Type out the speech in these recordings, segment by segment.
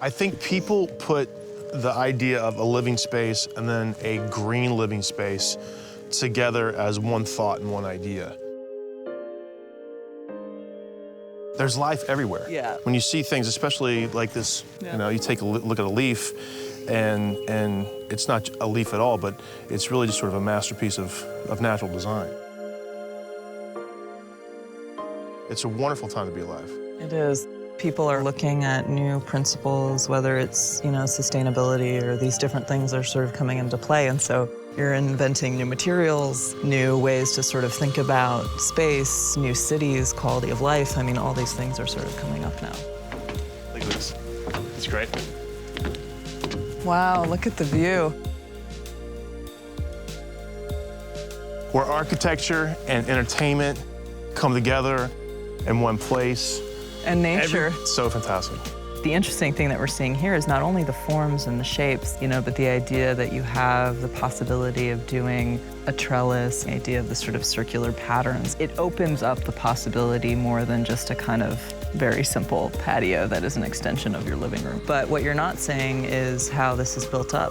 I think people put the idea of a living space and then a green living space together as one thought and one idea. There's life everywhere. Yeah. When you see things, especially like this, Yeah. you know, you take a look at a leaf, and it's not a leaf at all, but it's really just sort of a masterpiece of natural design. It's a wonderful time to be alive. It is. People are looking at new principles, whether it's, you know, sustainability or these different things are sort of coming into play. And so you're inventing new materials, new ways to sort of think about space, new cities, quality of life. I mean, all these things are sort of coming up now. Look at this. It's great. Wow, look at the view. Where architecture and entertainment come together in one place. And nature. So fantastic. The interesting thing that we're seeing here is not only the forms and the shapes, you know, but the idea that you have the possibility of doing a trellis, the idea of the sort of circular patterns. It opens up the possibility more than just a kind of very simple patio that is an extension of your living room. But what you're not saying is how this is built up.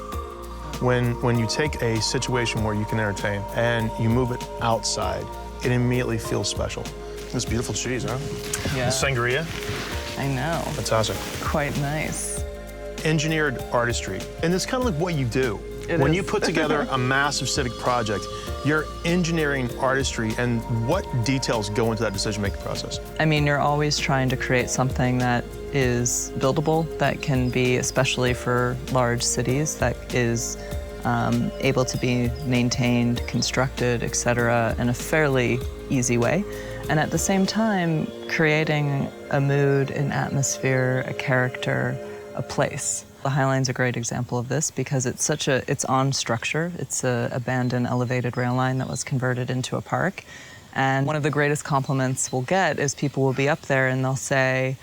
When you take a situation where you can entertain and you move it outside, it immediately feels special. This beautiful cheese, huh? Yeah. The sangria. I know. Fantastic. Quite nice. Engineered artistry. And it's kind of like what you do. When you put together a massive civic project, you're engineering artistry, and what details go into that decision-making process? I mean, you're always trying to create something that is buildable, that can be, especially for large cities, that is able to be maintained, constructed, et cetera, in a fairly easy way. And at the same time, creating a mood, an atmosphere, a character, a place. The High Line's a great example of this because it's on structure. It's an abandoned elevated rail line that was converted into a park. And one of the greatest compliments we'll get is people will be up there and they'll say,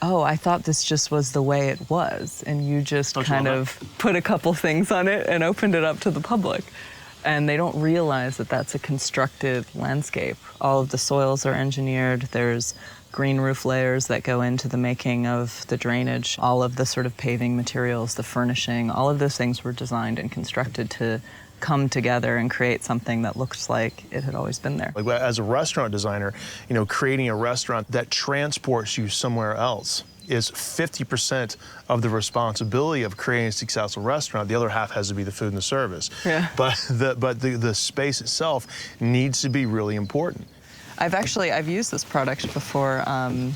oh, I thought this just was the way it was. And you just kind of put a couple things on it and opened it up to the public. And they don't realize that that's a constructed landscape. All of the soils are engineered. There's green roof layers that go into the making of the drainage. All of the sort of paving materials, the furnishing, all of those things were designed and constructed to come together and create something that looks like it had always been there. Like, as a restaurant designer, you know, creating a restaurant that transports you somewhere else is 50% of the responsibility of creating a successful restaurant. The other half has to be the food and the service. Yeah. But the space itself needs to be really important. I've used this product before on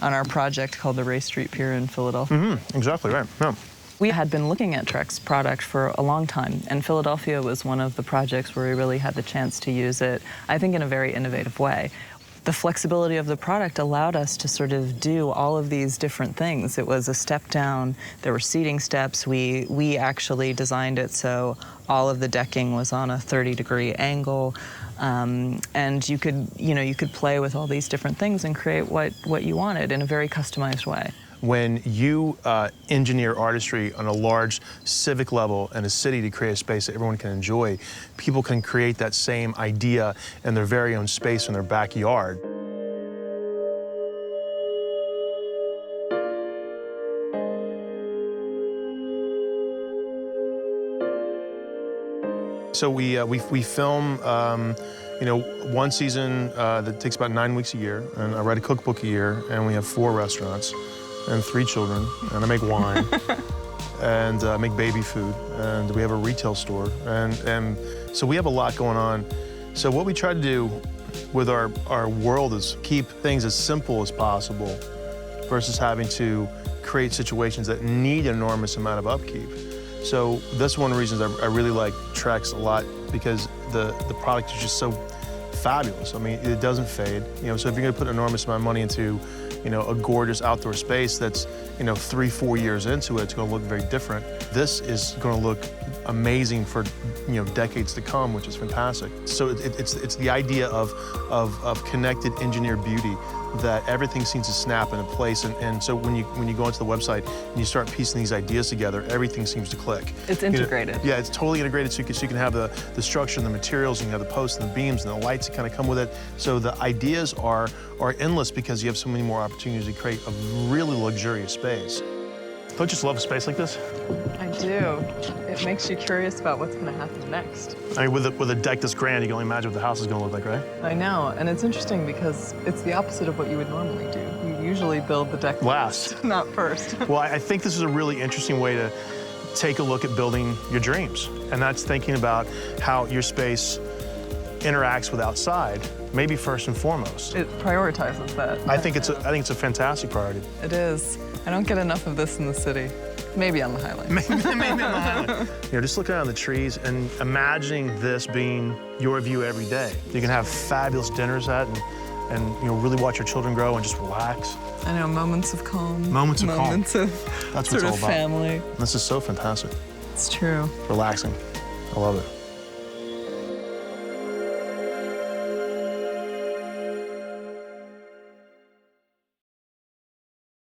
our project called the Ray Street Pier in Philadelphia. Mm-hmm. Exactly right. Yeah. We had been looking at Trex product for a long time, and Philadelphia was one of the projects where we really had the chance to use it, I think, in a very innovative way. The flexibility of the product allowed us to sort of do all of these different things. It was a step down, there were seating steps. We actually designed it so all of the decking was on a 30-degree angle. And you could play with all these different things and create what you wanted in a very customized way. When you engineer artistry on a large civic level in a city to create a space that everyone can enjoy, people can create that same idea in their very own space in their backyard. So we film, you know, one season that takes about 9 weeks a year, and I write a cookbook a year, and we have 4 restaurants and 3 children, and I make wine, and I make baby food, and we have a retail store, and so we have a lot going on. So what we try to do with our world is keep things as simple as possible versus having to create situations that need an enormous amount of upkeep. So that's one of the reasons I really like Trex a lot, because the product is just so fabulous. I mean, it doesn't fade. You know, so if you're going to put an enormous amount of money into, you know, a gorgeous outdoor space that's, you know, 3-4 years into it, it's going to look very different. This is going to look amazing for, you know, decades to come, which is fantastic. So it's the idea of connected engineered beauty, that everything seems to snap into place, and so when you go onto the website and you start piecing these ideas together, everything seems to click. It's integrated. You know, yeah, it's totally integrated, so you can have the structure and the materials, and you have the posts and the beams and the lights that kind of come with it. So the ideas are endless because you have so many more opportunities to create a really luxurious space. Don't you just love a space like this? I do. It makes you curious about what's going to happen next. I mean, with a deck this grand, you can only imagine what the house is going to look like, right? I know, and it's interesting because it's the opposite of what you would normally do. You usually build the deck Last. not first. Well, I think this is a really interesting way to take a look at building your dreams. And that's thinking about how your space interacts with outside, maybe first and foremost. It prioritizes that. I think it's a fantastic priority. It is. I don't get enough of this in the city. Maybe on the Highlands. Maybe on the island. You know, just looking around the trees and imagining this being your view every day. You can have fabulous dinners at and you know, really watch your children grow and just relax. I know, moments of calm. Moments of calm. Moments of That's what sort it's all of about. family. This is so fantastic. It's true. Relaxing. I love it.